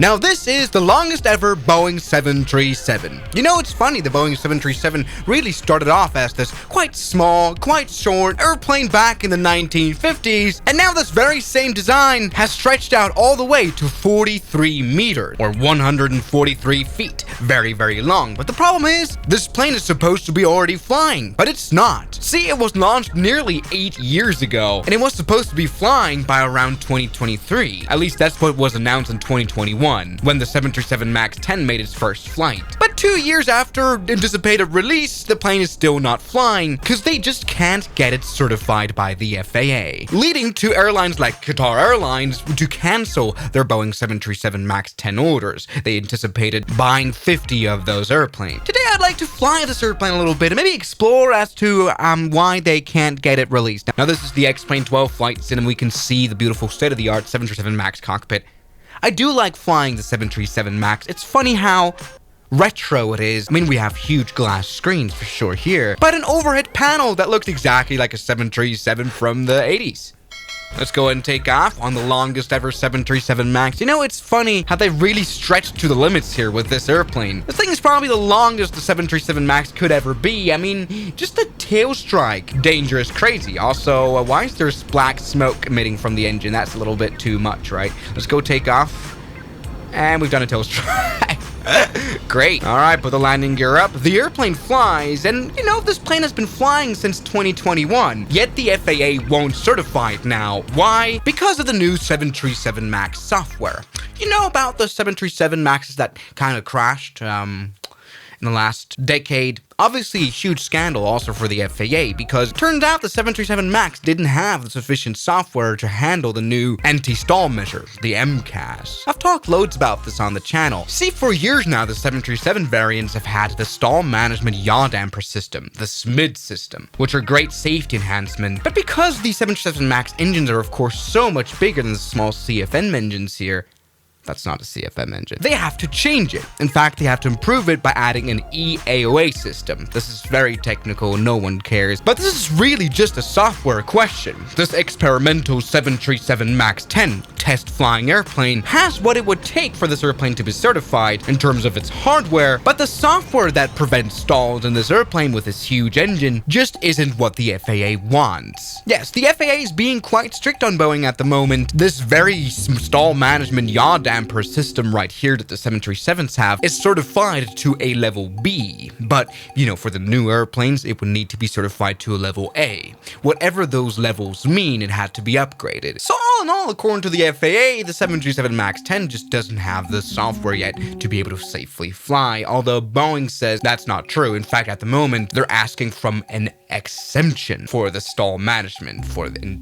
Now this is the longest ever Boeing 737. You know, it's funny, the Boeing 737 really started off as this quite small, quite short airplane back in the 1950s, and now this very same design has stretched out all the way to 43 meters, or 143 feet. Very, very long. But the problem is, this plane is supposed to be already flying, but it's not. See, it was launched nearly 8 years ago, and it was supposed to be flying by around 2023. At least that's what was announced in 2021. When the 737 MAX 10 made its first flight. But 2 years after anticipated release, the plane is still not flying because they just can't get it certified by the FAA, leading to airlines like Qatar Airlines to cancel their Boeing 737 MAX 10 orders. They anticipated buying 50 of those airplanes. Today I'd like to fly this airplane a little bit and maybe explore as to why they can't get it released. Now this is the X-Plane 12 flight sim, and we can see the beautiful state-of-the-art 737 MAX cockpit. I do like flying the 737 MAX. It's funny how retro it is. I mean, we have huge glass screens for sure here, but an overhead panel that looks exactly like a 737 from the 80s. Let's go ahead and take off on the longest ever 737 MAX. You know, it's funny how they really stretched to the limits here with this airplane. This thing is probably the longest the 737 MAX could ever be. I mean, just the tail strike. Dangerous, crazy. Also, why is there black smoke emitting from the engine? That's a little bit too much, right? Let's go take off. And we've done a tail strike. Great. All right, put the landing gear up. The airplane flies, and you know, this plane has been flying since 2021, yet the FAA won't certify it now. Why? Because of the new 737 MAX software. You know about the 737 MAXs that kind of crashed in the last decade? Obviously, a huge scandal also for the FAA, because it turns out the 737 MAX didn't have the sufficient software to handle the new anti-stall measure, the MCAS. I've talked loads about this on the channel. See, for years now, the 737 variants have had the stall management yaw damper system, the SMID system, which are great safety enhancement. But because the 737 MAX engines are of course so much bigger than the small CFM engines here, that's not a CFM engine, they have to change it. In fact, they have to improve it by adding an EAOA system. This is very technical, no one cares, but this is really just a software question. This experimental 737 MAX 10 test flying airplane has what it would take for this airplane to be certified in terms of its hardware, but the software that prevents stalls in this airplane with this huge engine just isn't what the FAA wants. Yes, the FAA is being quite strict on Boeing at the moment. This very stall management yaw damper system right here that the 737s have is certified to a level B, but you know, for the new airplanes it would need to be certified to a level A. Whatever those levels mean, it had to be upgraded. So all in all, according to the FAA, the 737 MAX 10 just doesn't have the software yet to be able to safely fly, although Boeing says that's not true. In fact, at the moment they're asking from an exemption for the stall management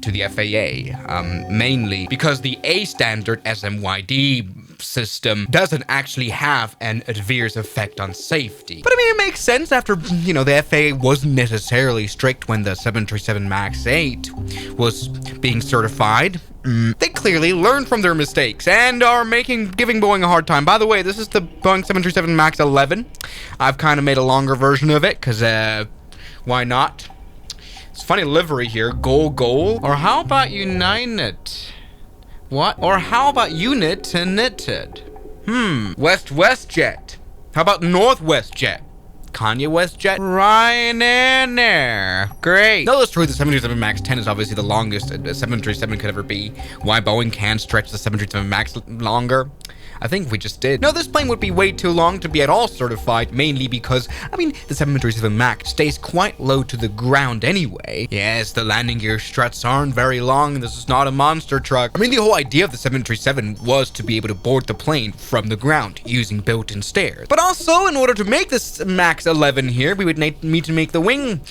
to the FAA, mainly because the A standard SMYD system doesn't actually have an adverse effect on safety. But I mean, it makes sense after, you know, the FAA wasn't necessarily strict when the 737 MAX 8 was being certified. They clearly learned from their mistakes and are giving Boeing a hard time. By the way, this is the Boeing 737 MAX 11. I've kind of made a longer version of it because why not? It's funny livery here, goal. Or how about United? What? Or how about unit and knitted? West Jet. How about Northwest Jet? Kanye West Jet? Ryanair. Great. No, that's true. The 737 MAX 10 is obviously the longest a 737 could ever be. Why Boeing can stretch the 737 MAX longer? I think we just did. No, this plane would be way too long to be at all certified, mainly because, I mean, the 737 MAX stays quite low to the ground anyway. Yes, the landing gear struts aren't very long. This is not a monster truck. I mean, the whole idea of the 737 was to be able to board the plane from the ground using built-in stairs. But also, in order to make this MAX 11 here, we would need to make the wing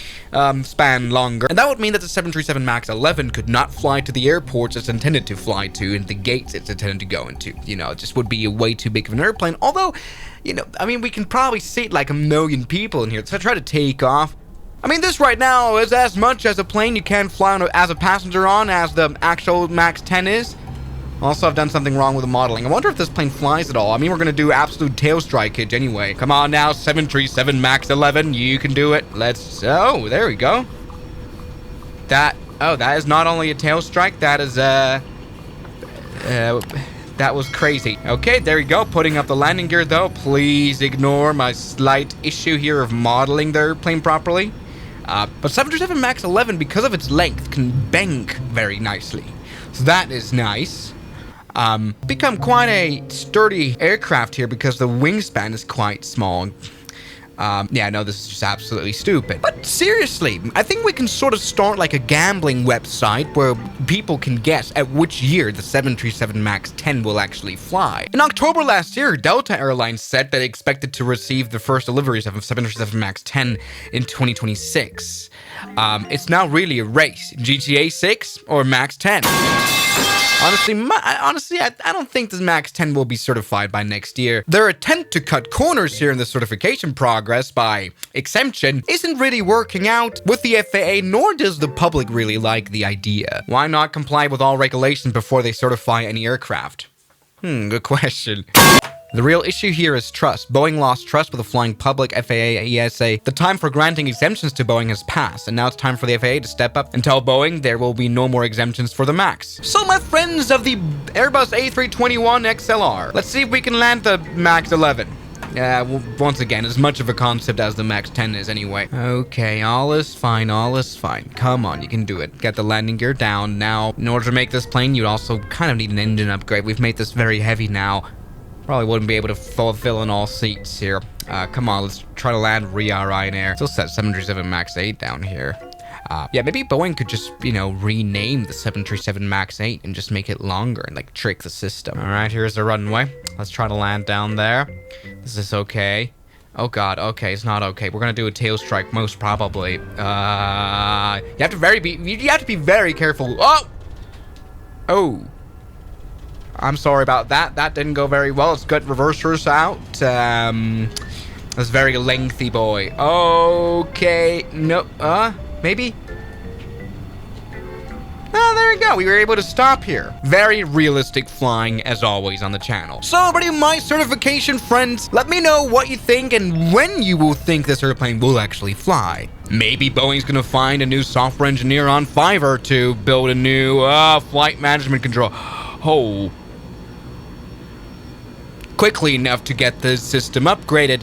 span longer. And that would mean that the 737 MAX 11 could not fly to the airports it's intended to fly to and the gates it's intended to go into. You know, it just would be way too big of an airplane, although, you know, I mean, we can probably seat like 1 million people in here, so I try to take off. I mean, this right now is as much as a plane you can fly on as a passenger on as the actual MAX 10 is. Also, I've done something wrong with the modeling. I wonder if this plane flies at all. I mean, we're gonna do absolute tail strikeage anyway. Come on now, 737 MAX 11, you can do it. Oh, there we go. That is not only a tail strike, that is That was crazy. Okay, there you go. Putting up the landing gear, though. Please ignore my slight issue here of modeling the airplane properly. But 737 MAX 11, because of its length, can bank very nicely. So that is nice. Become quite a sturdy aircraft here because the wingspan is quite small. Yeah, no, this is just absolutely stupid. But seriously, I think we can sort of start like a gambling website where people can guess at which year the 737 MAX 10 will actually fly. In October last year, Delta Airlines said that they expected to receive the first deliveries of 737 MAX 10 in 2026. It's now really a race. GTA 6 or MAX 10? Honestly, I don't think the MAX 10 will be certified by next year. Their attempt to cut corners here in the certification progress by exemption isn't really working out with the FAA, nor does the public really like the idea. Why not comply with all regulations before they certify any aircraft? Good question. The real issue here is trust. Boeing lost trust with the flying public, FAA, ESA. The time for granting exemptions to Boeing has passed, and now it's time for the FAA to step up and tell Boeing there will be no more exemptions for the MAX. So my friends of the Airbus A321XLR, let's see if we can land the MAX 11. Well, once again, as much of a concept as the MAX 10 is anyway. Okay, all is fine, all is fine. Come on, you can do it. Get the landing gear down. Now, in order to make this plane, you'd also kind of need an engine upgrade. We've made this very heavy now. Probably wouldn't be able to fill in all seats here. Come on, let's try to land Ryanair. Still set 737 MAX 8 down here. Yeah, maybe Boeing could just, rename the 737 MAX 8 and just make it longer and, like, trick the system. All right, here's the runway. Let's try to land down there. Is this okay? Oh, God. Okay, it's not okay. We're going to do a tail strike, most probably. You have to be very careful. Oh. I'm sorry about that. That didn't go very well. Let's get reversers out. That's very lengthy, boy. Okay. No. Maybe? Oh, there you go. We were able to stop here. Very realistic flying, as always, on the channel. So, everybody, my certification friends, let me know what you think and when you will think this airplane will actually fly. Maybe Boeing's gonna find a new software engineer on Fiverr to build a new flight management control. Oh. Quickly enough to get the system upgraded.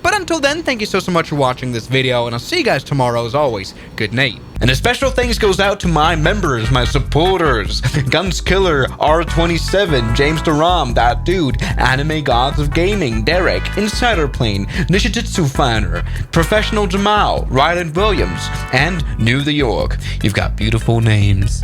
But until then, thank you so much for watching this video, and I'll see you guys tomorrow as always. Good night. And a special thanks goes out to my members, my supporters, Guns Killer, R27, James Duram, That Dude, Anime Gods of Gaming, Derek, Insider Plane, Nishijitsu Fanner, Professional Jamal, Ryland Williams, and New the York. You've got beautiful names.